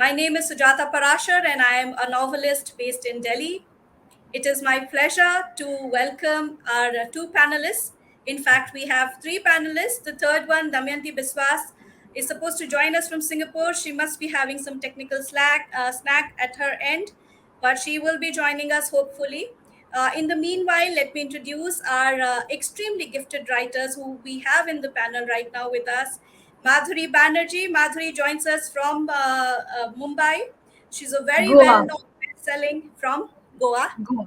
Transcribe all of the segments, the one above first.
My name is Sujata Parashar and I am a novelist based in Delhi. It is my pleasure to welcome our two panelists. In fact, we have three panelists. The third one, Damayanti Biswas, is supposed to join us from Singapore. She must be having some technical snack at her end, but she will be joining us hopefully. In the meanwhile, let me introduce our extremely gifted writers who we have in the panel right now with us. Madhuri Banerjee. Madhuri joins us from Mumbai. She's a very well Goa. known selling from Goa. Goa.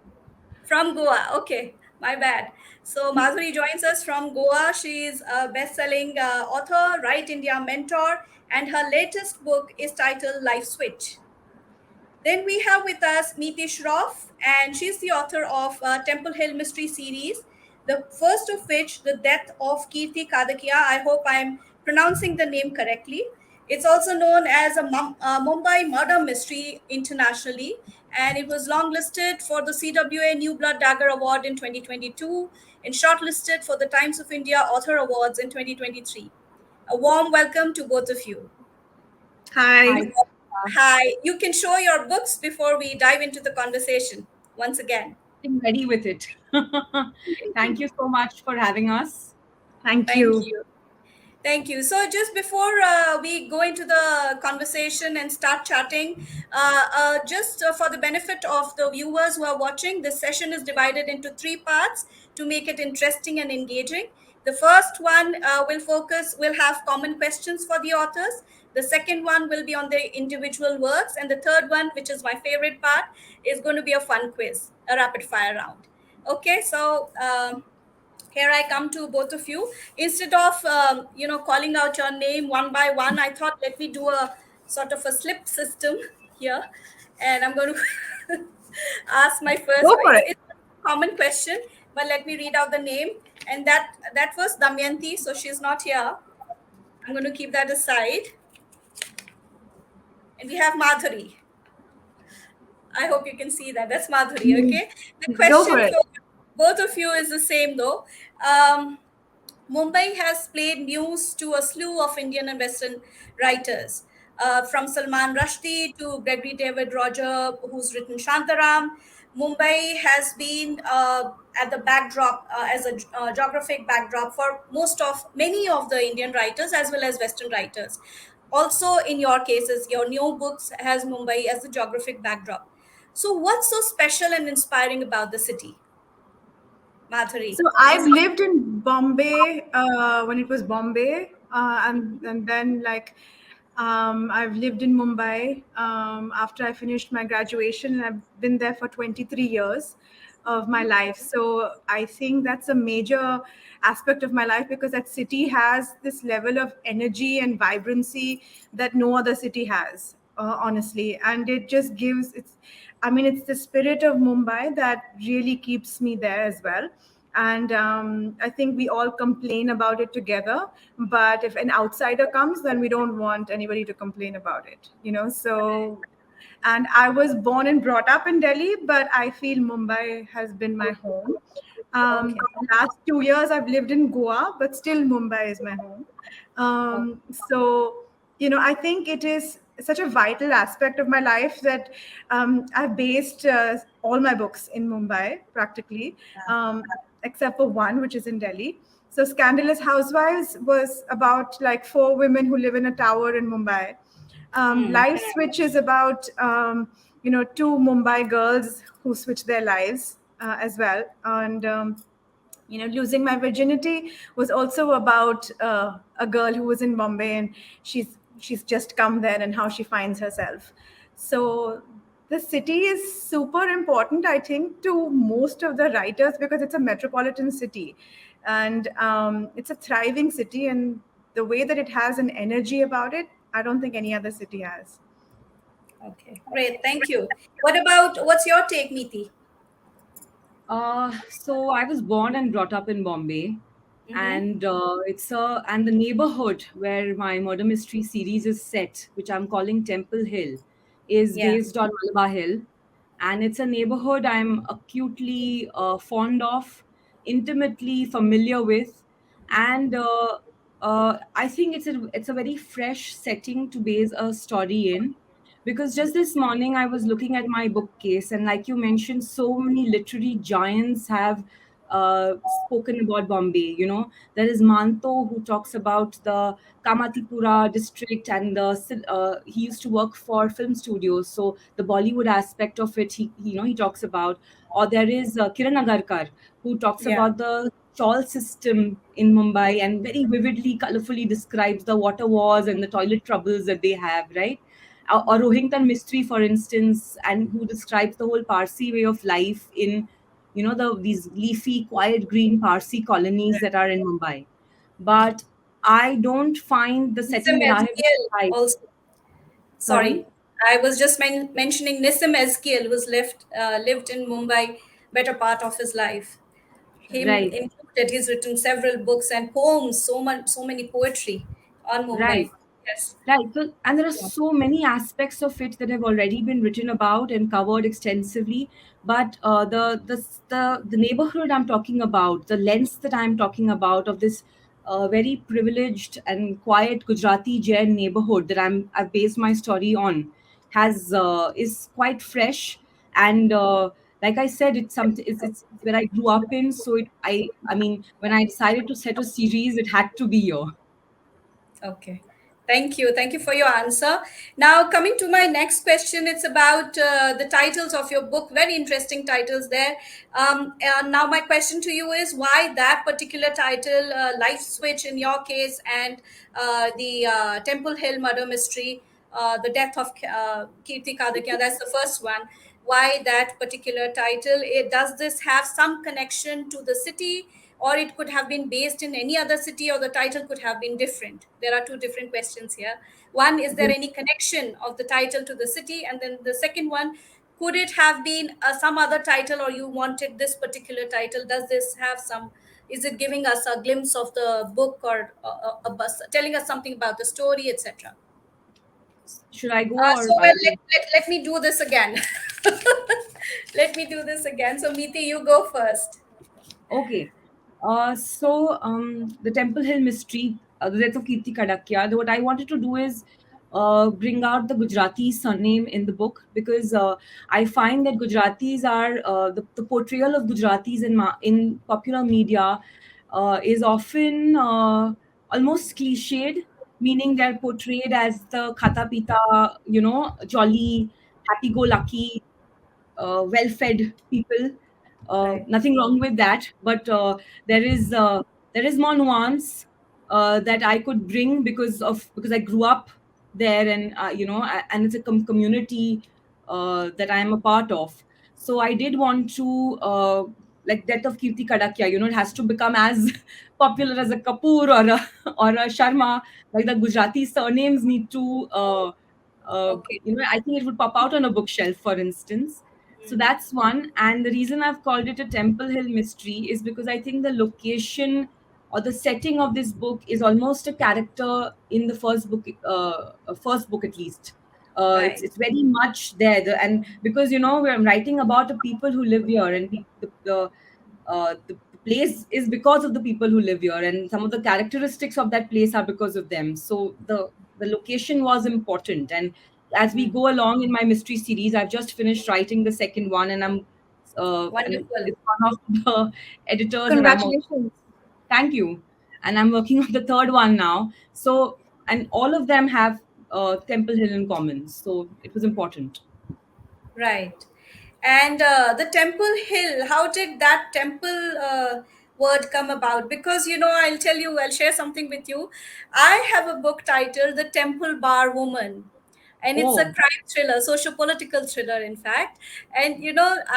From Goa. Okay, my bad. So Madhuri joins us from Goa. She is a best-selling author, Right India mentor, and her latest book is titled Life Switch. Then we have with us Meeti Shroff, and she's the author of Temple Hill Mystery Series, the first of which, The Death of Kirti Kadakia. I hope I'm pronouncing the name correctly. It's also known as a Mumbai murder mystery internationally, and it was longlisted for the CWA New Blood Dagger Award in 2022 and shortlisted for the Times of India Author Awards in 2023. A warm welcome to both of you. Hi. Hi. Hi, you can show your books before we dive into the conversation once again. I'm ready with it. Thank you so much for having us. Thank Thank you. you. Thank you. So, just before we go into the conversation and start chatting, just for the benefit of the viewers who are watching, this session is divided into three parts to make it interesting and engaging. The first one will have common questions for the authors. The second one will be on their individual works. And the third one, which is my favorite part, is going to be a fun quiz, a rapid fire round. Okay, so here I come to both of you. Instead of calling out your name one by one, I thought let me do a sort of a slip system here, and I'm going to ask my first. Go for it. It's a common question, but let me read out the name. And that was Damayanti, so she's not here. I'm going to keep that aside. And we have Madhuri. I hope you can see that. That's Madhuri. Okay. The Go for question it. for both of you is the same though. Um, Mumbai has played muse to a slew of Indian and Western writers, from Salman Rushdie to Gregory David Roger, who's written Shantaram. Mumbai has been at the backdrop as a geographic backdrop for many of the Indian writers as well as Western writers. Also, in your cases, your new books has Mumbai as the geographic backdrop. So, what's so special and inspiring about the city, Madhuri? So I've lived in Bombay when it was Bombay, and then I've lived in Mumbai after I finished my graduation, and I've been there for 23 years of my life. So I think that's a major aspect of my life because that city has this level of energy and vibrancy that no other city has, honestly, and it just gives it's. I mean, it's the spirit of Mumbai that really keeps me there as well. And I think we all complain about it together, but if an outsider comes, then we don't want anybody to complain about it. So, and I was born and brought up in Delhi, but I feel Mumbai has been my home. Okay. The last 2 years I've lived in Goa, but still Mumbai is my home. So, I think it is such a vital aspect of my life that I've based all my books in Mumbai practically, except for one, which is in Delhi. So, Scandalous Housewives was about like four women who live in a tower in Mumbai. Life Switch is about two Mumbai girls who switch their lives as well, and losing my virginity was also about a girl who was in Bombay, and she's just come there and how she finds herself. So the city is super important, I think, to most of the writers because it's a metropolitan city, and it's a thriving city, and the way that it has an energy about it, I don't think any other city has. Okay, great. Thank you. What's your take, Meeti? So I was born and brought up in Bombay, Mm-hmm. and the neighborhood where my murder mystery series is set, which I'm calling Temple Hill, is Yeah. based on Malabar Hill, and it's a neighborhood I'm acutely fond of, intimately familiar with, and I think it's a very fresh setting to base a story in, because just this morning I was looking at my bookcase, and like you mentioned, so many literary giants have spoken about Bombay. You know, there is Manto, who talks about the Kamatipura district, and he used to work for film studios, so the Bollywood aspect of it, he talks about. Or there is Kiran Agarkar, who talks Yeah. about the chawl system in Mumbai and very vividly, colorfully describes the water wars and the toilet troubles that they have, right? Or Rohington Mistry, for instance, and who describes the whole Parsi way of life in, these leafy, quiet green Parsi colonies that are in Mumbai. But I don't find the Nissim setting that I have Ezgiel described. also. Sorry. Sorry, I was just mentioning Nissim Ezgiel, who's lived in Mumbai better part of his life. Him Right. included, he's written several books and poems, so many poetry on Right. Mumbai. Yes. Right. So, and there are Yeah. so many aspects of it that have already been written about and covered extensively. But the neighborhood I'm talking about, the lens that I'm talking about of this very privileged and quiet Gujarati Jain neighborhood that I've based my story on, has is quite fresh. And like I said, it's where I grew up in. So I mean, when I decided to set a series, it had to be here. Okay. Thank you. Thank you for your answer. Now, coming to my next question, it's about the titles of your book. Very interesting titles there. Now, my question to you is why that particular title, Life Switch in your case, and the Temple Hill murder mystery, the death of Kirti Kadakia, that's the first one. Why that particular title? Does this have some connection to the city, or it could have been based in any other city, or the title could have been different? There are two different questions here. One, is there any connection of the title to the city? And then the second one, could it have been some other title, or you wanted this particular title? Does this have some, is it giving us a glimpse of the book, or telling us something about the story, etc.? Should I go, So or well, let me do this again. Let me do this again. So Meeti, you go first. okay? The Temple Hill mystery, the death of Kirti Kadakya. What I wanted to do is bring out the Gujarati surname in the book, because I find that Gujaratis are the portrayal of Gujaratis in popular media is often almost cliched, meaning they're portrayed as the khata pita, jolly, happy-go-lucky, well-fed people. Right. Nothing wrong with that, but there is uh, there is more nuance that I could bring, because I grew up there, and and it's a community that I am a part of. So I did want to, like Death of Kirti Kadakya. It has to become as popular as a Kapoor or a or a Sharma. Like the Gujarati surnames need to. Okay. I think it would pop out on a bookshelf, for instance. So Mhm. that's one. And the reason I've called it a Temple Hill mystery is because I think the location or the setting of this book is almost a character in the first book at least. It's Right. it's very much there, and because we're writing about the people who live here, and the place is because of the people who live here, and some of the characteristics of that place are because of them. So the location was important. And as we Mm. go along in my mystery series, I've just finished writing the second one, and Wonderful. it's one of the editors, and Congratulations. thank you, and I'm working on the third one now. So, and all of them have Temple Hill in common, so it was important. Right. And the Temple Hill, how did that temple word come about? Because, I'll tell you, I'll share something with you. I have a book titled The Temple Bar Woman. And it's a Oh, crime thriller, socio-political thriller, in fact. And,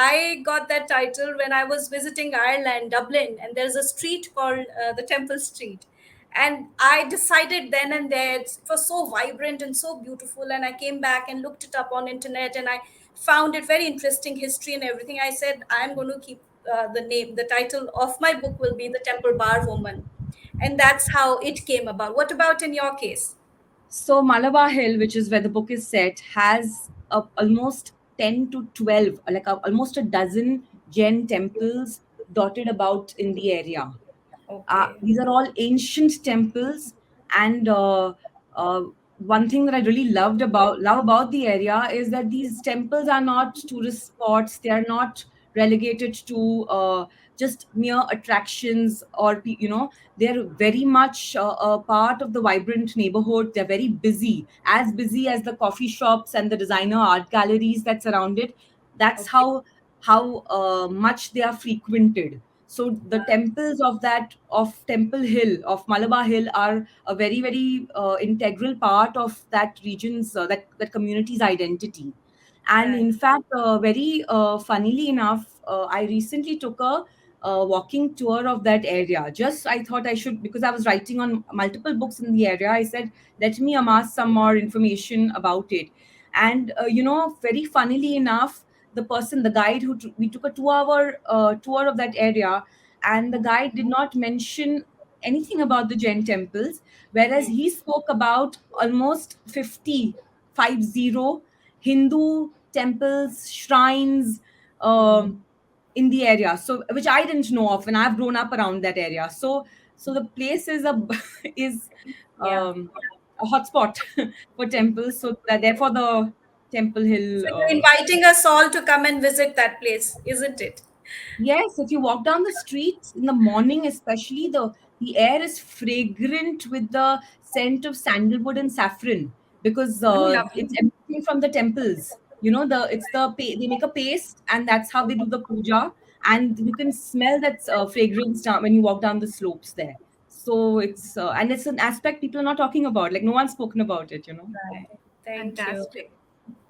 I got that title when I was visiting Ireland, Dublin, and there's a street called the Temple Street. And I decided then and there, it was so vibrant and so beautiful. And I came back and looked it up on internet, and I found it very interesting, history and everything. I said, I'm going to keep the title of my book will be The Temple Bar Woman. And that's how it came about. What about in your case? so Malabar Hill, which is where the book is set, has almost 10 to 12, like almost a dozen Jain temples dotted about in the area. Okay. These are all ancient temples, and one thing that I really love about the area is that these temples are not tourist spots. They are not relegated to just mere attractions, or they're very much a part of the vibrant neighborhood. They're very busy, as busy as the coffee shops and the designer art galleries that surround it. That's Okay. how much they are frequented. So the temples of Temple Hill, of Malabar Hill, are a very integral part of that region's that community's identity. And Right. in fact, very funnily enough, I recently took a walking tour of that area. Just I thought I should, because I was writing on multiple books in the area. I said, let me amass some more information about it. And very funnily enough, the guide we took a 2 hour tour of that area, and the guide did not mention anything about the Jain temples, whereas Hmm. he spoke about almost 50 Hindu temples, shrines, in the area. So, which I didn't know of, and I've grown up around that area. So the place is a is Yeah. a hotspot for temples. So therefore, the Temple So Hill. you're inviting us all to come and visit that place, isn't it? Yes, if you walk down the streets in the morning, especially, the air is fragrant with the scent of sandalwood and saffron, because Oh, it's lovely. everything from the temples. They make a paste, and that's how they do the puja, and you can smell that fragrance down when you walk down the slopes there. So it's an aspect people are not talking about. Like, no one's spoken about it. Right. Thank you. Fantastic.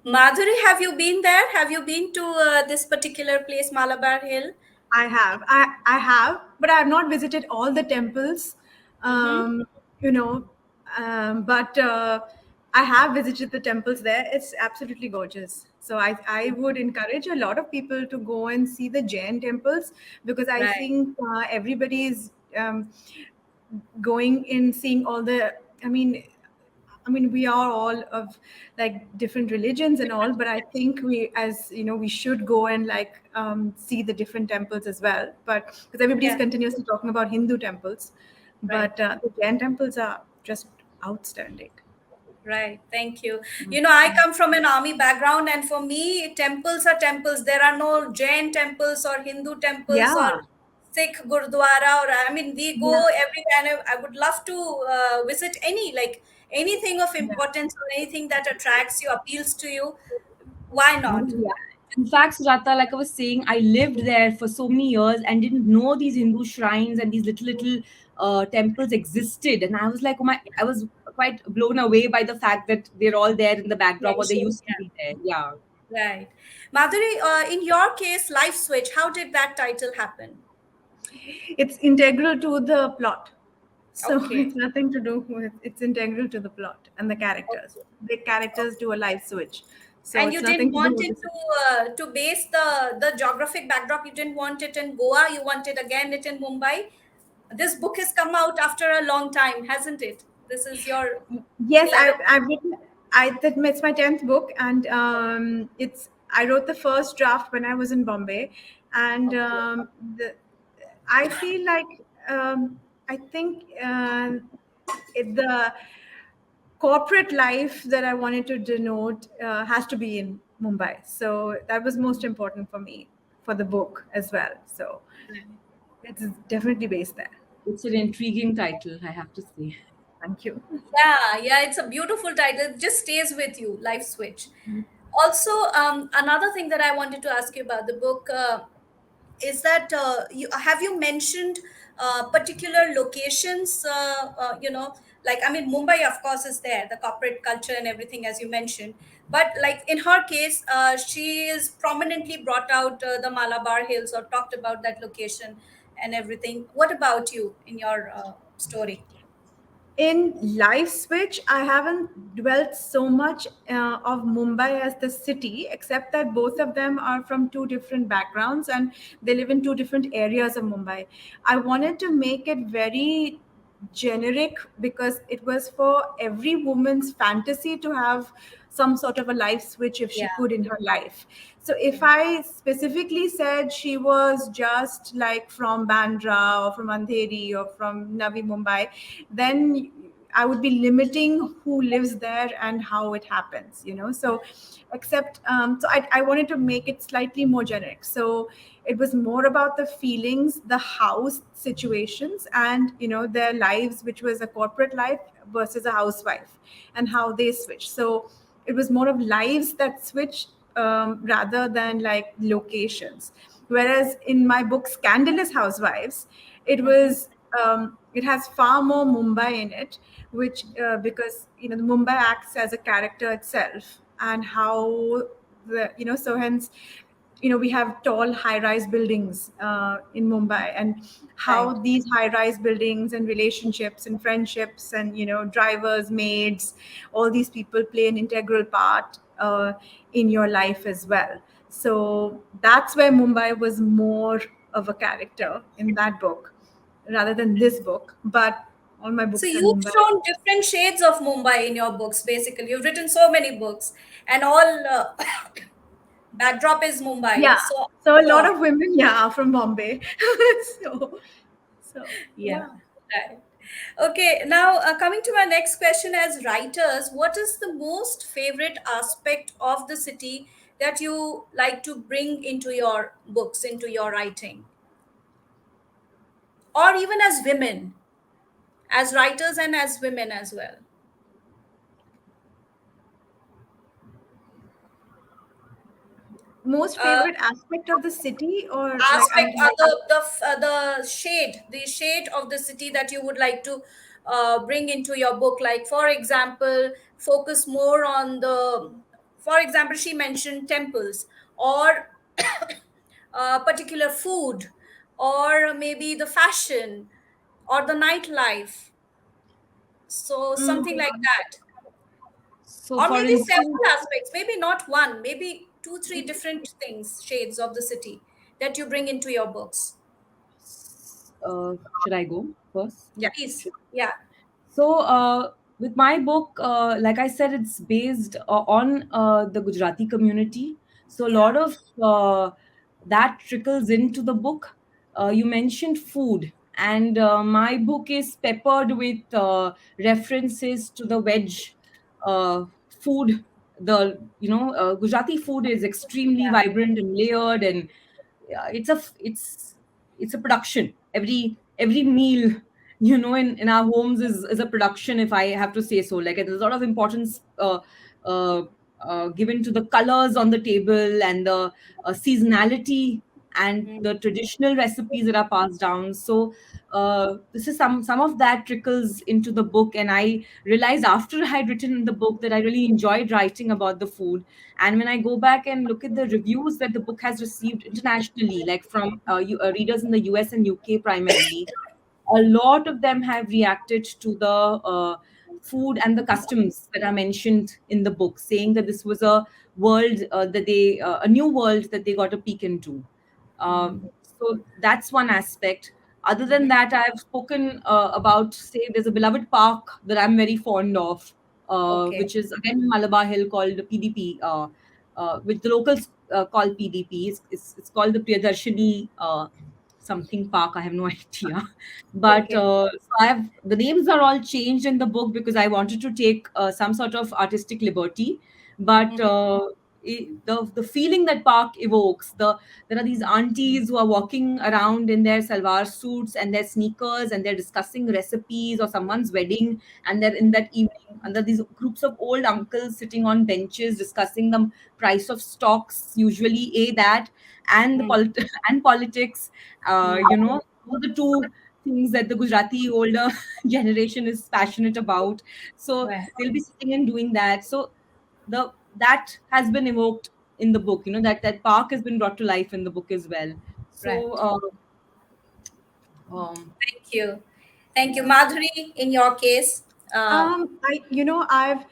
Madhuri, have you been there? Have you been to this particular place, Malabar Hill? I have, but I have not visited all the temples. Mm-hmm. Um, you know, but I have visited the temples there. It's absolutely gorgeous. So I would encourage a lot of people to go and see the Jain temples, because I Right. think everybody is going in seeing all the. I mean, we are all of like different religions and all, but I think we, as you know, we should go and like see the different temples as well. But because everybody's Yeah. continuously talking about Hindu temples, Right. but the Jain temples are just outstanding. Right. Thank you. I come from an army background, and for me, temples are temples. There are no Jain temples or Hindu temples or Yeah, Sikh Gurdwara. Or I mean, we go yeah, everywhere. And I would love to visit anything of yeah. importance or anything that attracts you, appeals to you. Why not? Yeah. In fact, Sujata, like I was saying, I lived there for so many years and didn't know these Hindu shrines and these little temples existed. And I was like, oh my, I was quite blown away by the fact that they're all there in the backdrop, or they Mentioned, used to be there. Yeah. yeah. Right. Madhuri, in your case, Life Switch, how did that title happen? It's integral to the plot. So Okay. it's nothing to do with, it's integral to the plot and the characters. Okay. The characters do a life switch. So And it's you didn't nothing to do want with it the. to base the geographic backdrop. You didn't want it in Goa. You wanted again it in Mumbai. This book has come out after a long time, hasn't it? This is your Yes, 11th. I've written. It's my 10th book, and it's I wrote the first draft when I was in Bombay, and Okay. I feel like I think the corporate life that I wanted to denote has to be in Mumbai. So that was most important for me for the book as well. So it's definitely based there. It's an intriguing title, I have to say. Thank you. Yeah, yeah, it's a beautiful title. It just stays with you, Life Switch. Also, another thing that I wanted to ask you about the book is that have you mentioned particular locations? Like I mean, Mumbai, of course, is there, the corporate culture and everything, as you mentioned. But like in her case, she is prominently brought out the Malabar Hills or talked about that location and everything. What about you in your story? In Life Switch, I haven't dwelt so much of Mumbai as the city, except that both of them are from two different backgrounds and they live in two different areas of Mumbai. I wanted to make it very generic because it was for every woman's fantasy to have some sort of a life switch if she Yeah, could in her life. So yeah, if I specifically said she was just like from Bandra or from Andheri or from Navi Mumbai, then I would be limiting who lives there and how it happens, So, except, I wanted to make it slightly more generic. So, it was more about the feelings, the house situations, and, their lives, which was a corporate life versus a housewife, and how they switch. So, it was more of lives that switch, rather than like locations. Whereas in my book, Scandalous Housewives, it Mm-hmm. was it has far more Mumbai in it, which because the Mumbai acts as a character itself, and how so hence we have tall high-rise buildings in Mumbai, and how Right. these high-rise buildings and relationships and friendships and drivers, maids, all these people play an integral part in your life as well. So that's where Mumbai was more of a character in that book rather than this book. But all my So books are you've Mumbai. shown different shades of Mumbai in your books. Basically, you've written so many books, and all backdrop is Mumbai. Yeah. So So a lot yeah, of women, yeah, are from Bombay. so, yeah, yeah. right. Okay, now coming to my next question, as writers, what is the most favorite aspect of the city that you like to bring into your books, into your writing, or even as women, as writers and as women as well? Most Uh, favorite aspect of the city, or like Aspect or I'm the shade of the city that you would like to bring into your book, like for example focus more on the, for example she mentioned temples, or particular food, or maybe the fashion or the nightlife, so something like mm, that, So, or for maybe instance, several aspects, maybe not one, maybe two three different things, shades of the city that you bring into your books. should I go first? yeah. Please. Yeah. So, with my book, like I said, it's based on the Gujarati community. So, a Yeah. lot of that trickles into the book. You mentioned food, and my book is peppered with references to the veg food. Gujarati food is extremely Yeah. vibrant and layered, and yeah, it's a production. Every meal, in our homes is a production, if I have to say so. Like, there's a lot of importance uh, given to the colors on the table, and the seasonality, and Mm. the traditional recipes that are passed down. So this is some of that trickles into the book, and I realized after I had written the book that I really enjoyed writing about the food. And when I go back and look at the reviews that the book has received internationally, like from readers in the US and UK primarily, a lot of them have reacted to the food and the customs that are mentioned in the book, saying that this was a world a new world that they got a peek into. So that's one aspect. Other than that, I've spoken about, say, there's a beloved park that I'm very fond of, Okay. which is again in Malabar Hill, called PDP, which the locals call PDP. It's called the Priyadarshini something park. I have no idea. But Okay. so I have the names are all changed in the book because I wanted to take some sort of artistic liberty. But Mhm. the feeling that park evokes, there are these aunties who are walking around in their salwar suits and their sneakers, and they're discussing recipes or someone's wedding, and they're in that evening, and there are these groups of old uncles sitting on benches discussing the price of stocks, usually that, and Mm. and politics. Mm. Those are the two things that the Gujarati older generation is passionate about. So Right. they'll be sitting and doing that. So that has been evoked in the book. That park has been brought to life in the book as well. So Right. Thank you. Thank you, yeah. Madhuri. In your case, I've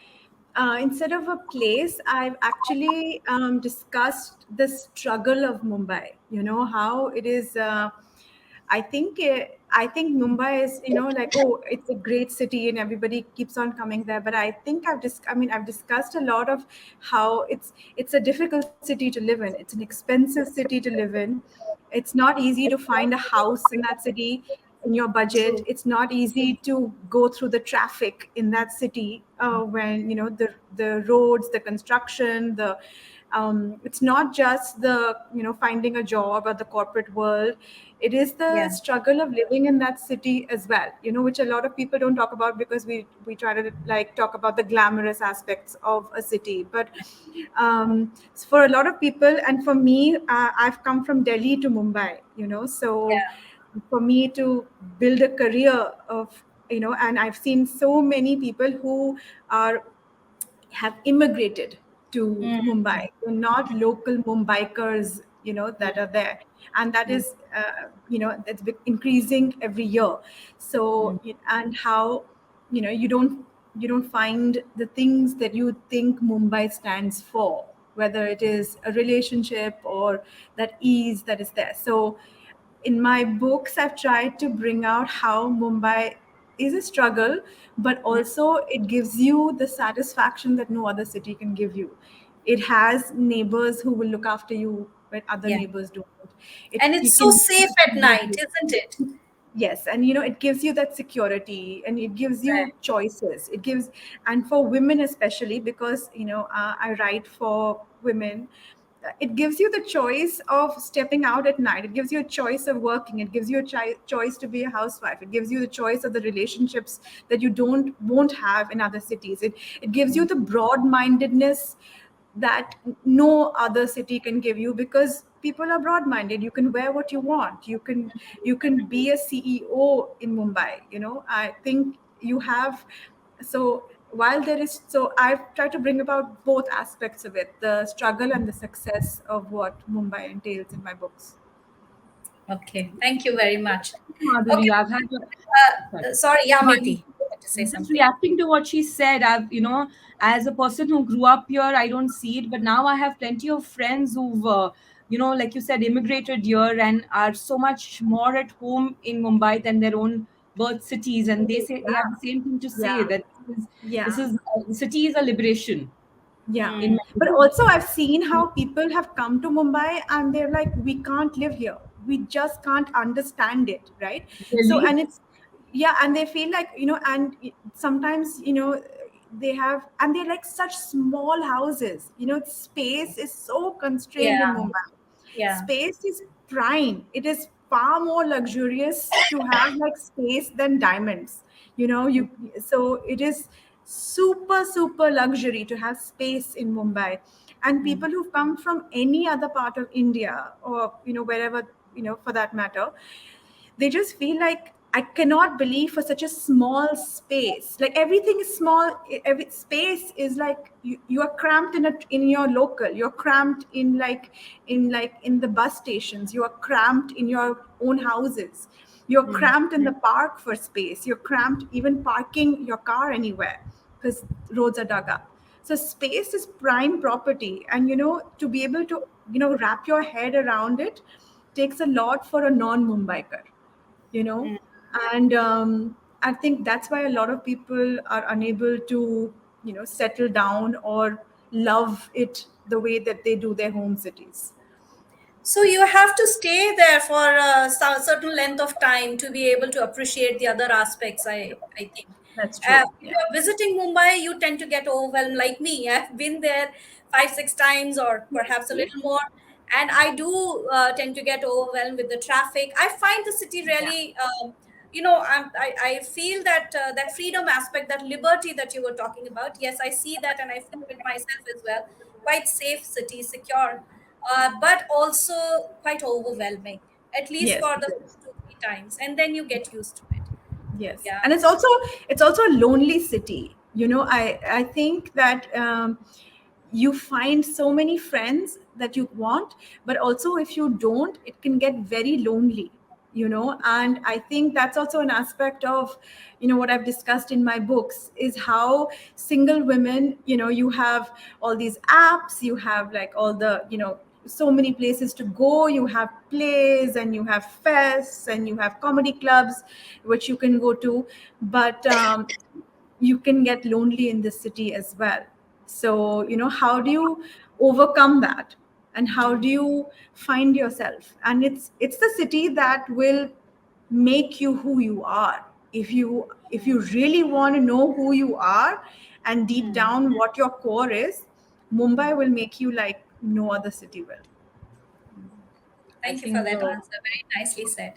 instead of a place, I've actually discussed the struggle of Mumbai. How it is. I think Mumbai is, like, oh, it's a great city and everybody keeps on coming there. But I think I've discussed a lot of how it's a difficult city to live in. It's an expensive city to live in. It's not easy to find a house in that city. in your budget. True. It's not easy to go through the traffic in that city, when the roads, the construction, the it's not just the finding a job or the corporate world. It is the Yeah. struggle of living in that city as well, which a lot of people don't talk about, because we try to like talk about the glamorous aspects of a city. But for a lot of people, and for me, I've come from Delhi to Mumbai, so Yeah. for me to build a career of, and I've seen so many people who are have immigrated to Mm. Mumbai. They're not local Mumbaikars, that are there, and that Mm. is, that's increasing every year. Mm. So, and how, you don't find the things that you think Mumbai stands for, whether it is a relationship or that ease that is there. So in my books, I've tried to bring out how Mumbai is a struggle, but also it gives you the satisfaction that no other city can give you. It has neighbors who will look after you when other Yeah. neighbors don't. You And it's so can. safe at night, isn't it? Yes, and it gives you that security, and it gives you Right. choices. It gives, and for women especially, because I write for women. It gives you the choice of stepping out at night. It gives you a choice of working. It gives you a choice to be a housewife. It gives you the choice of the relationships that you don't won't have in other cities. It gives you the broad mindedness that no other city can give you, because people are broad minded. You can wear what you want. You can be a CEO in Mumbai. I think you have. So while there is, so I've tried to bring about both aspects of it, the struggle and the success of what Mumbai entails in my books. Okay. Thank you very much. Madhuri, Okay. I've had a, sorry. Sorry. Yeah, No, Meeti. You want to say just something? reacting to what she said, as a person who grew up here, I don't see it, but now I have plenty of friends who've, like you said, immigrated here and are so much more at home in Mumbai than their own birth cities, and they say they Yeah, have the same thing to say, yeah, that this yeah. is the city is a liberation Yeah. Mm. in many But ways. also, I've seen how people have come to Mumbai and they're like, we can't live here. We just can't understand it. Right. So, Really? and it's, yeah. And they feel like, and sometimes, they have, and they're like such small houses, space is so constrained in Yeah. Mumbai. Yeah. Space is prime. It is far more luxurious to have like space than diamonds. You so it is super luxury to have space in Mumbai. And Mm. people who've come from any other part of India, or wherever, for that matter, they just feel like, I cannot believe for such a small space, like everything is small. Every space is like, you are cramped in your local. You're cramped in the bus stations. You are cramped in your own houses. You're Mm. cramped in the park for space. You're cramped even parking your car anywhere, because roads are dug up. So space is prime property, and to be able to wrap your head around it takes a lot for a non-Mumbaiker, you know Mm. and I think that's why a lot of people are unable to settle down or love it the way that they do their home cities. So you have to stay there for a certain length of time to be able to appreciate the other aspects. I think. That's true. When Yeah. you're visiting Mumbai, you tend to get overwhelmed. Like me, I've been there 5 6 times, or perhaps a little more, and I do tend to get overwhelmed with the traffic. I find the city Yeah. really. I feel that that freedom aspect, that liberty that you were talking about. Yes, I see that, and I feel it myself as well. Quite safe city, secure, but also quite overwhelming, at least Yes, for it the is. 2 3 times, and then you get used to it. Yes, Yeah. and it's also a lonely city. I think that you find so many friends that you want, but also if you don't, it can get very lonely. And I think that's also an aspect of what I've discussed in my books, is how single women, you have all these apps, you have like all the so many places to go. You have plays, and you have fests, and you have comedy clubs which you can go to. But you can get lonely in the city as well. So how do you overcome that, and how do you find yourself? And it's the city that will make you who you are. If you really want to know who you are and deep Hmm. down what your core is, Mumbai will make you like no other city will. I Thank you for think that answer. Very nicely said.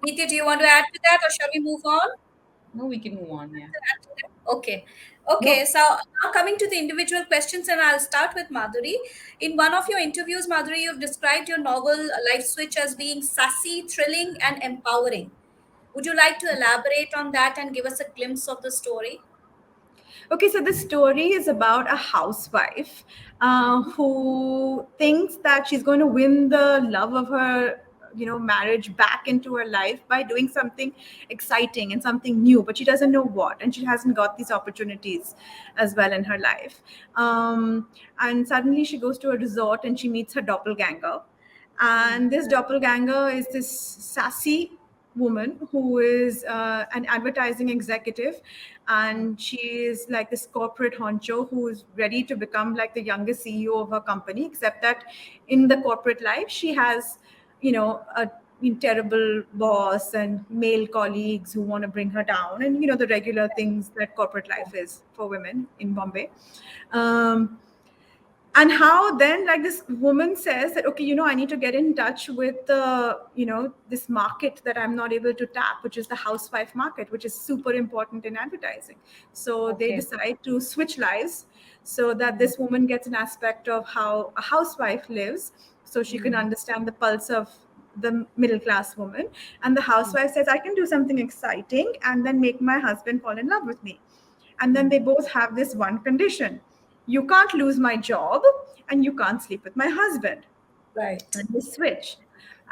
Meeti, do you want to add to that or shall we move on? no, we can move on. Yeah. Okay. Okay. No. So now coming to the individual questions, and I'll start with Madhuri. In one of your interviews, Madhuri, you've described your novel Life Switch as being sassy, thrilling, and empowering. Would you like to elaborate on that and give us a glimpse of the story? Okay, so the story is about a housewife who thinks that she's going to win the love of her, marriage back into her life by doing something exciting and something new, but she doesn't know what, and she hasn't got these opportunities as well in her life. And suddenly she goes to a resort and she meets her doppelganger, and this doppelganger is this sassy woman who is an advertising executive, and she is like this corporate honcho who is ready to become like the youngest CEO of her company, except that in the corporate life she has a terrible boss and male colleagues who want to bring her down, and the regular things that corporate life is for women in Bombay. um, and how then like this woman says that, okay, I need to get in touch with the this market that I'm not able to tap, which is the housewife market, which is super important in advertising. So they Okay. decide to switch lives so that Hmm. this woman gets an aspect of how a housewife lives, so she can understand the pulse of the middle class woman. And the housewife says, I can do something exciting and then make my husband fall in love with me. And then they both have this one condition: you can't lose my job and you can't sleep with my husband. Right. And they switch.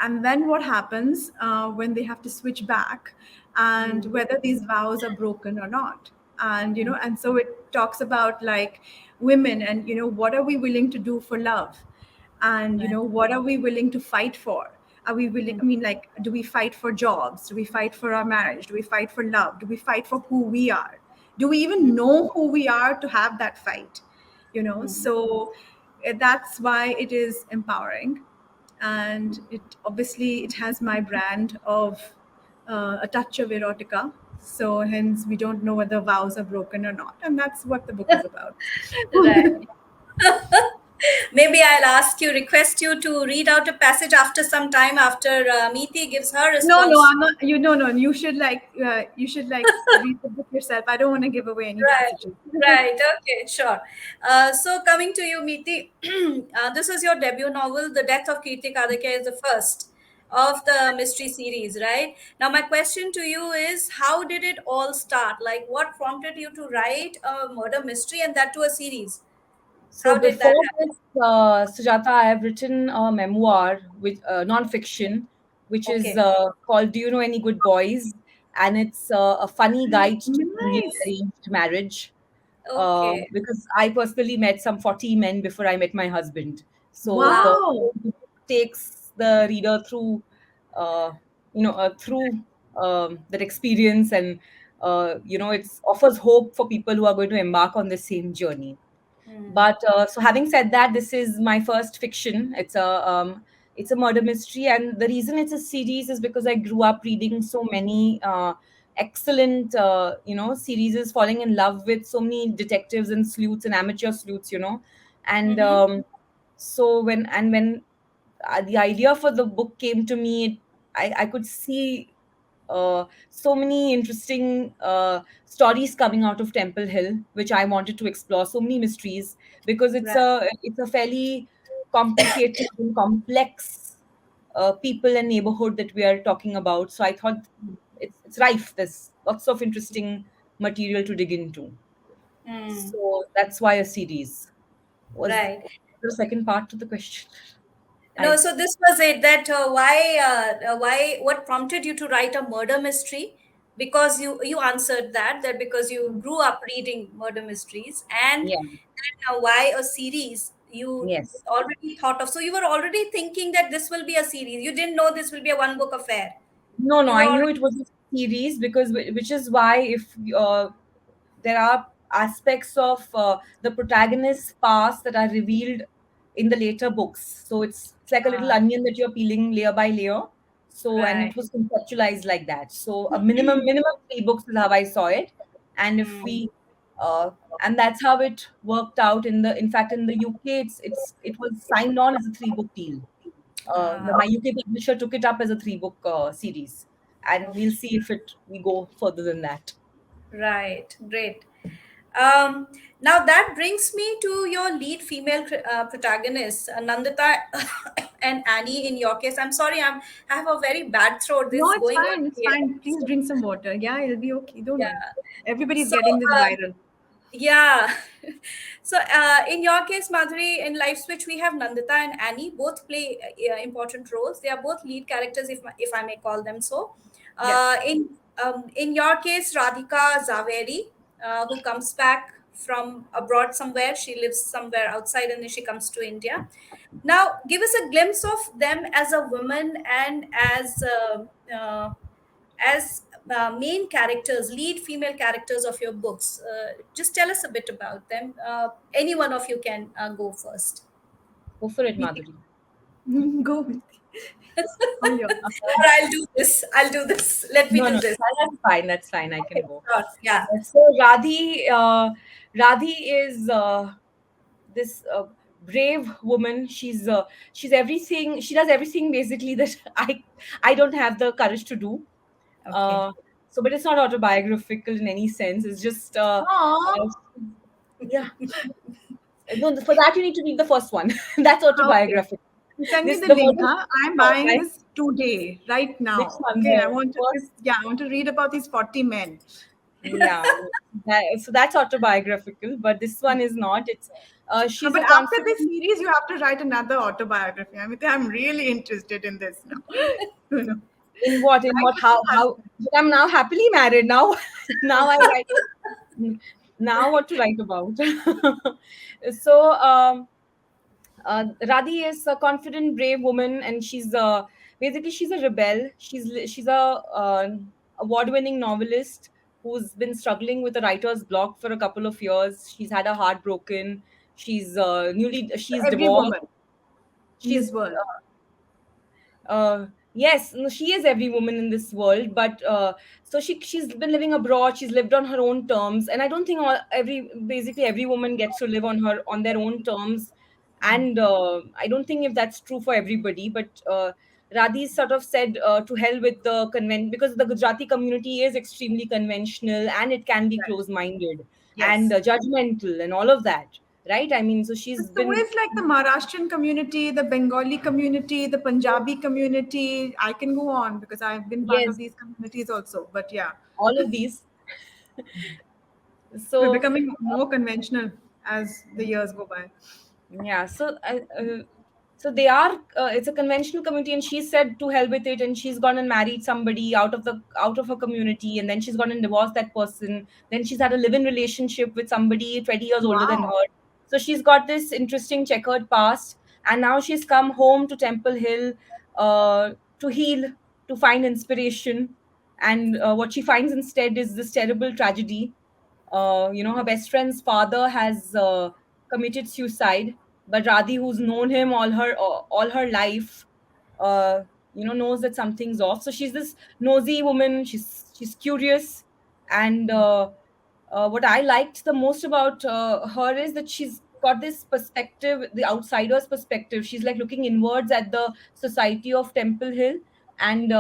And then what happens when they have to switch back, and whether these vows are broken or not. And and so it talks about like women, and what are we willing to do for love, and Right. what are we willing to fight for. Are we willing, I mean, like, do we fight for jobs, do we fight for our marriage, do we fight for love, do we fight for who we are, do we even know who we are to have that fight. So that's why it is empowering. And it obviously it has my brand of a touch of erotica, so hence we don't know whether vows are broken or not, and that's what the book is about. Right. Maybe I'll ask you, request you to read out a passage after some time after Meeti gives her No, no, response. I'm not. No, you should like read the book yourself. I don't want to give away any Right, passages. right. Okay, sure. So coming to you, Meeti, this is your debut novel. The Death of Kirti Kadake is the first of the mystery series, right? Now, my question to you is, how did it all start? Like, what prompted you to write a murder mystery and that to a series? So How did that before happen? this, Sujata, I have written a memoir with non-fiction, which is Okay, called "Do You Know Any Good Boys?" And it's a funny guide to newly Nice. arranged marriage. okay. Because I personally met some 40 men before I met my husband. So the Wow. Wow. book takes the reader through, through that experience, and it offers hope for people who are going to embark on the same journey. Hmm. But so having said that, this is my first fiction. It's a murder mystery, and the reason it's a series is because I grew up reading so many excellent series, falling in love with so many detectives and sleuths and amateur sleuths, and Mm-hmm. when the idea for the book came to me, I could see so many interesting stories coming out of Temple Hill, which I wanted to explore. So many mysteries, because it's Right. a fairly complicated and complex people and neighborhood that we are talking about. So I thought it's rife. There's lots of interesting material to dig into. Hmm. So that's why a series. Was Right. the second part to the question? No, I so this was it. That why, what prompted you to write a murder mystery? Because you answered that because you grew up reading murder mysteries, and Yeah. then why a series? You Yes. already thought of. So you were already thinking that this will be a series. You didn't know this will be a one book affair. No, no, You were I knew already it was a series, because which is why, if there are aspects of the protagonist's past that are revealed in the later books, so it's like a little onion that you're peeling layer by layer. So, and Right. it was conceptualized like that. So a minimum three books is how I saw it. And if Hmm. we uh, and that's how it worked out. In fact, in the UK, it was signed on as a three-book deal. Ah, My UK publisher took it up as a three-book series, and we'll okay. see if we go further than that. Right. Great. Um, Now that brings me to your lead female protagonists, Nandita and Annie. In your case, I'm sorry, I have a very bad throat. No, This it's going on fine. It's here. fine. Please drink some water. Yeah, it'll be okay. Don't worry. Yeah. Everybody's So, getting this viral. yeah. So, in your case, Madhuri, in Life Switch, we have Nandita and Annie. Both play important roles. They are both lead characters, if I may call them so. Yes. In your case, Radhika Zaveri, who comes back from abroad somewhere. She lives somewhere outside, and then she comes to India. Now, give us a glimpse of them as a woman and as main characters, lead female characters of your books. Just tell us a bit about them. Any one of you can go first. Go for it, Meeti. Madhuri. Go, Meeti. All yours. Or I'll do this. I'll do this. Let me No, do no, this. that's fine. That's fine. I can Okay, go. sure. Yeah. So Radhi is this brave woman. She's everything. She does everything basically that I don't have the courage to do. Okay. Uh, but it's not autobiographical in any sense. It's just Aww. yeah. No, for that you need to read the first one. That's Okay. autobiographical. Send me This the the link, modern huh? I'm buying right? this today, right Which now. one? Okay. I The want to first. just, yeah, I want to read about these 40 men. Yeah, so that's autobiographical, but this one is not. It's she's But a after this confident. series, you have to write another autobiography. I mean, I'm really interested in this now. You know, In what? In like what? with How? your How? husband. But I'm now happily married. Now, now I write. Now what to write about? so Radhi is a confident, brave woman, and basically she's a rebel. She's a award-winning novelist who's been struggling with a writer's block for a couple of years. She's had her heart broken. She's Every divorced. woman in She's this world. yes, no, she is every woman in this world, but so she's been living abroad. She's lived on her own terms, and I don't think basically every woman gets to live on their own terms. And I don't think if that's true for everybody, but Radhi sort of said to hell with the convent, because the Gujarati community is extremely conventional and it can be Right. close-minded and Yes. judgmental and all of that, right? I mean, so she's But so been. is like the Maharashtrian community, the Bengali community, the Punjabi community. I can go on because I've been part of Yes, these communities also. But yeah, all of these. we're So becoming more conventional as the years go by. yeah, so they are. It's a conventional community, and she said to hell with it, and she's gone and married somebody out of her community, and then she's gone and divorced that person. Then she's had a live-in relationship with somebody 20 years older than Wow. her. So she's got this interesting checkered past, and now she's come home to Temple Hill to heal, to find inspiration, and what she finds instead is this terrible tragedy. Her best friend's father has committed suicide, but Radhi, who's known him all her life, uh, knows that something's off. So she's this nosy woman. She's curious, and what I liked the most about her is that she's got this perspective, the outsider's perspective. She's like looking inwards at the society of Temple Hill, and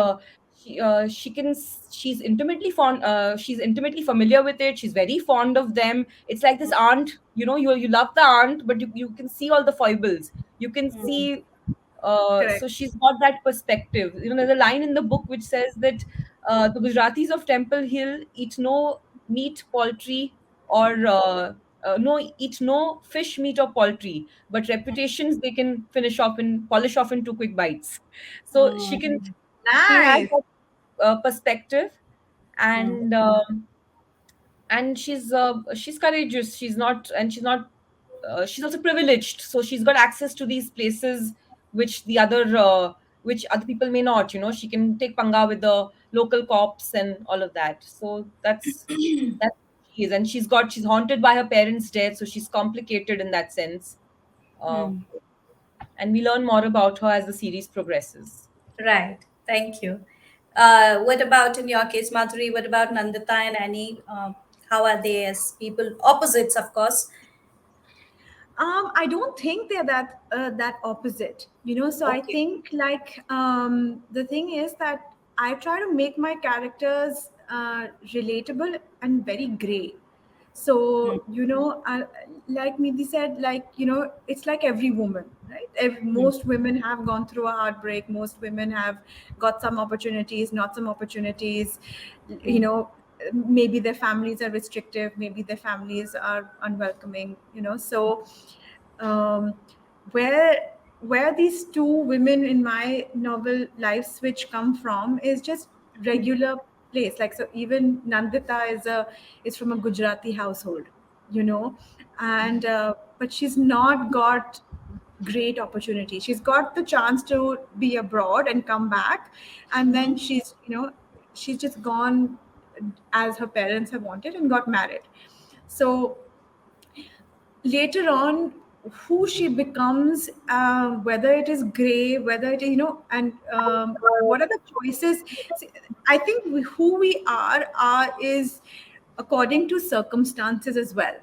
she's intimately fond. She's intimately familiar with it. She's very fond of them. It's like this aunt. You love the aunt, but you can see all the foibles. You can see so Correct. she's got that perspective. There's a line in the book which says that the Gujaratis of Temple Hill eat no meat, poultry, or no eat no fish, meat, or poultry, but reputations they can polish off in two quick bites. So she has Nice. that perspective, Mm. and she's courageous. She's not she's also privileged, so she's got access to these places which other people may not. She can take panga with the local cops and all of that. So that's who she is, and she's haunted by her parents' death, so she's complicated in that sense. uh, Mm. and we learn more about her as the series progresses. Right. Thank you. What about in your case, Madhuri? What about Nandita and Annie? How are they as people? Opposites, of course. I don't think they're that opposite, you know. So I Okay. think like the thing is that I try to make my characters relatable and very gray. Hmm. So you know, like Meeti said, like you know, it's like every woman, right? Hmm. Most women have gone through a heartbreak. Most women have got some opportunities, not some opportunities. You Hmm. know, maybe their families are restrictive, maybe their families are unwelcoming. You know, so um, where these two women in my novel Life Switch come from is just regular place. Like so, even Nandita is from a Gujarati household, you know, and but she's not got great opportunity. She's got the chance to be abroad and come back, and then she's you know she's just gone as her parents have wanted and got married. So later on who she becomes, whether it is gray, whether it is you know, and what are the choices. See, I think who we are is according to circumstances as well,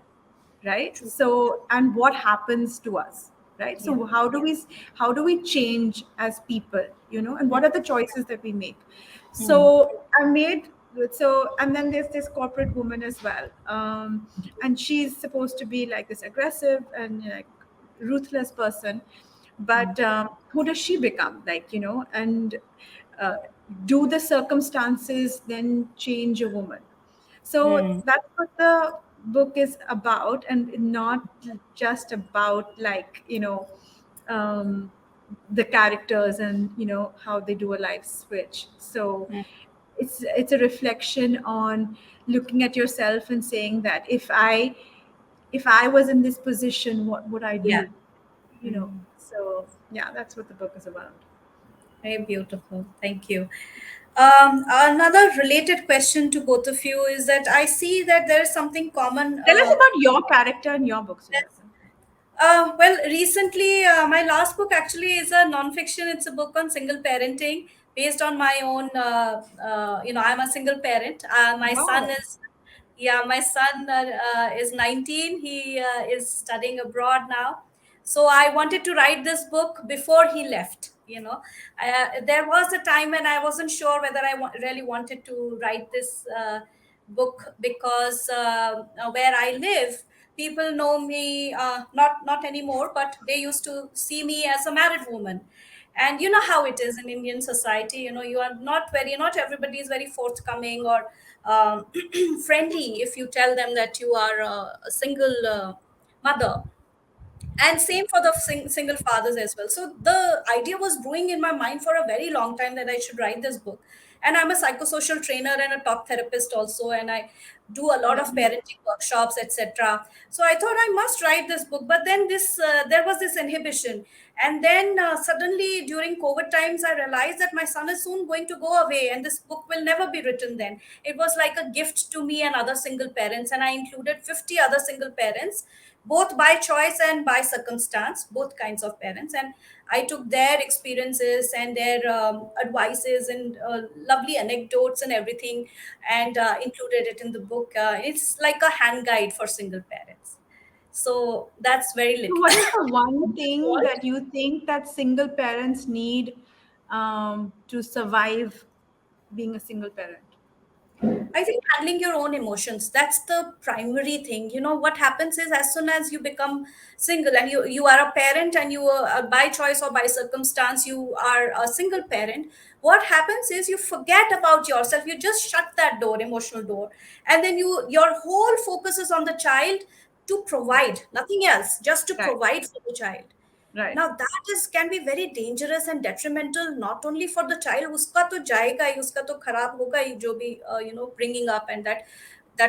right? True. So and what happens to us, right? Yeah. So how do we change as people, you know, and what are the choices that we make. Hmm. So I made so and then there's this corporate woman as well, and she's supposed to be like this aggressive and like ruthless person, but who does she become, like you know, and uh, do the circumstances then change a woman? So Hmm. that's what the book is about, and not just about like you know the characters and you know how they do a life switch. So Hmm. it's a reflection on looking at yourself and saying that if I was in this position, what would I Yeah. do? You know. So yeah, that's what the book is about. Very beautiful. Thank you. Another related question to both of you is that I see that there is something common. Tell us about your character and your book, Sujata. Well, recently, my last book actually is a non-fiction. It's a book on single parenting based on my own. I'm a single parent. My son Wow. is, yeah, my son is 19. He is studying abroad now. So I wanted to write this book before he left. There was a time when I wasn't sure whether really wanted to write this book because where I live people know me not anymore, but they used to see me as a married woman. And you know how it is in Indian society. You are not everybody is very forthcoming or friendly if you tell them that you are a single mother, and same for the single fathers as well. So the idea was brewing in my mind for a very long time that I should write this book. And I'm a psychosocial trainer and a talk therapist also, and I do a lot Yeah. of parenting workshops, etc. So I thought I must write this book, but then this there was this inhibition. And then suddenly during COVID times I realized that my son is soon going to go away and this book will never be written. Then it was like a gift to me and other single parents, and I included 50 other single parents, both by choice and by circumstance, both kinds of parents. And I took their experiences and their advices and lovely anecdotes and everything, and included it in the book. It's like a hand guide for single parents. So that's very So little. what is the one thing that you think that single parents need to survive being a single parent? I think handling your own emotions, that's the primary thing. What happens is as soon as you become single and you are a parent and you are by choice or by circumstance, you are a single parent, what happens is you forget about yourself. You just shut that door, emotional door. And then your whole focus is on the child, to provide, nothing else, just to Right, provide for the child. right. Now that is can be very dangerous and detrimental not only for the child, uska to jayega hi, uska to kharab hoga hi, jo bhi bringing up, and that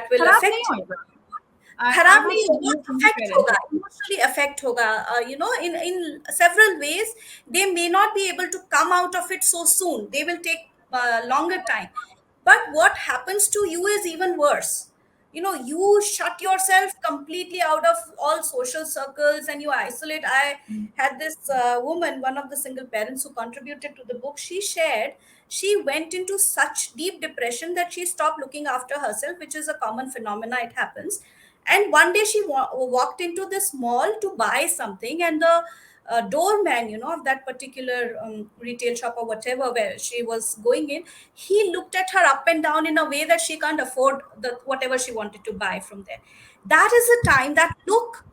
will खराब नहीं affect. होएगा. खराब I've नहीं also होगा, been a single affect parent. होगा, emotionally affect होगा. In several ways they may not be able to come out of it so soon. They will take longer time. But what happens to you is even worse. you shut yourself completely out of all social circles and you isolate. I had this woman, one of the single parents who contributed to the book. She shared she went into such deep depression that she stopped looking after herself, which is a common phenomena. It happens. And one day she walked into this mall to buy something, and the doorman, of that particular retail shop or whatever where she was going in, he looked at her up and down in a way that she can't afford the whatever she wanted to buy from there. That is the time that look,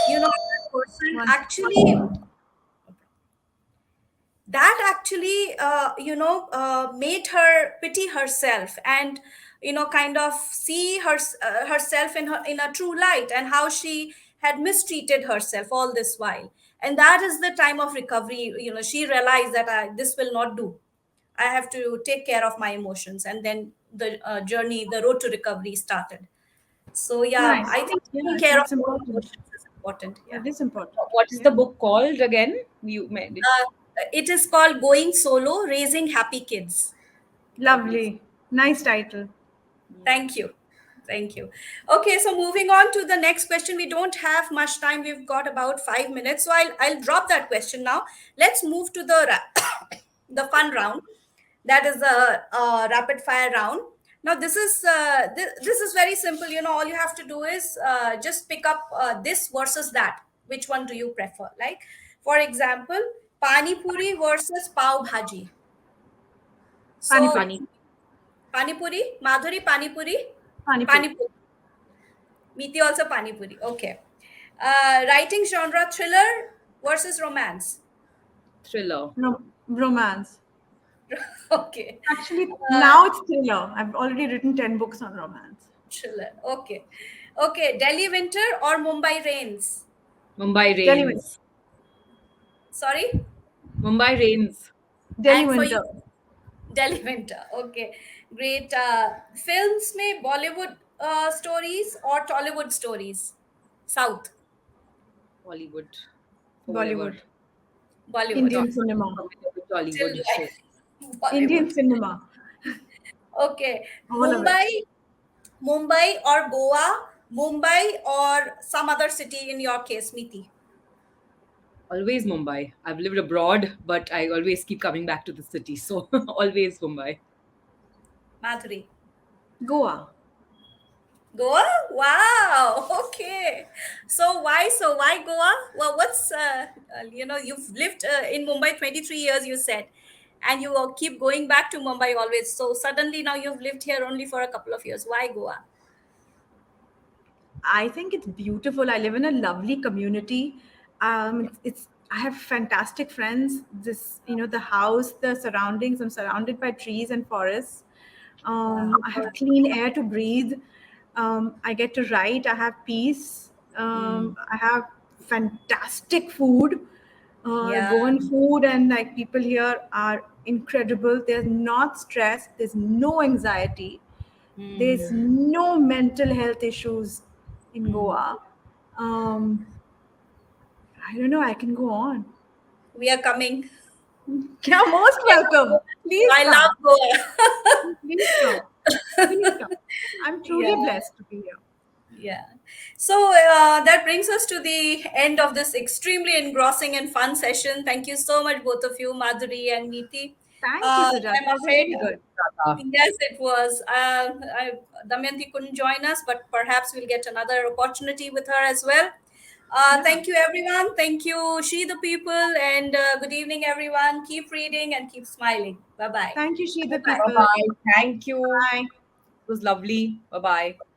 that person One, one actually, moment. made her pity herself and kind of see herself in a true light, and how she had mistreated herself all this while. And that is the time of recovery. She realized that this will not do. I have to take care of my emotions, and then the journey, the road to recovery started. So yeah, Nice. I think Yeah, taking care of it's our important. emotions is important. Yeah. It is important. What is Yeah. the book called again? You made it. uh, it is called Going Solo, Raising Happy Kids. Lovely. Lovely. Nice title. Thank you. Thank you. Okay, so moving on to the next question. We don't have much time. We've got about 5 minutes. So I'll drop that question now. Let's move to the the fun round. That is the rapid fire round. Now this is very simple. All you have to do is just pick up this versus that. Which one do you prefer? Like, for example, pani puri versus pav bhaji. Pani So puri. Pani. pani puri, Madhuri, pani puri, Pani puri. pani puri. Meeti also pani puri. Okay. Writing genre, thriller versus romance. Thriller. Romance. Okay. Actually, Uh, now it's thriller. I've already written 10 books on romance. Thriller. Okay. Okay. Delhi winter or Mumbai rains? Mumbai Delhi winter. Rains. Sorry. Mumbai Rains. Delhi And for you, winter. Delhi winter. Okay. Great. Films में Bollywood stories or Tollywood stories? South. Bollywood. Forever. Bollywood. Bollywood. Not Indian cinema. familiar with Still Tollywood. So Indian Bollywood. cinema. Okay. All of it. Mumbai or Goa, Mumbai or some other city in your case, Miti. always Mumbai. I've lived abroad, but I always keep coming back to the city. So always Mumbai. Madhuri. Goa. Goa? Wow. Okay. So why Goa? Well, what's you've lived in Mumbai 23 years, you said, and you will keep going back to Mumbai always. So suddenly now you've lived here only for a couple of years. Why Goa? I think it's beautiful. I live in a lovely community. It's I have fantastic friends. The house, the surroundings. I'm surrounded by trees and forests. Wow. I have clean air to breathe. I get to write. I have peace. Mm. I have fantastic food. Yeah. Goan food and like people here are incredible. There's not stress. There's no anxiety. There's Mm. no mental health issues in Mm. Goa. Um, I don't know. I can go on. We are coming. Yeah, most welcome. Please I love come. Goa. Please come. Please come. I'm truly Yeah. blessed to be here. Yeah. So that brings us to the end of this extremely engrossing and fun session. Thank you so much, both of you, Madhuri and Meeti. Thank you, Sujata. I'm It was afraid, really good. Tata. yes, it was. Damayanti couldn't join us, but perhaps we'll get another opportunity with her as well. Yeah. Thank you, everyone. Thank you, She the People, and good evening, everyone. Keep reading and keep smiling. Bye bye. Thank you, She the Bye bye. people. Bye bye. Thank you. Bye. It was lovely. Bye bye.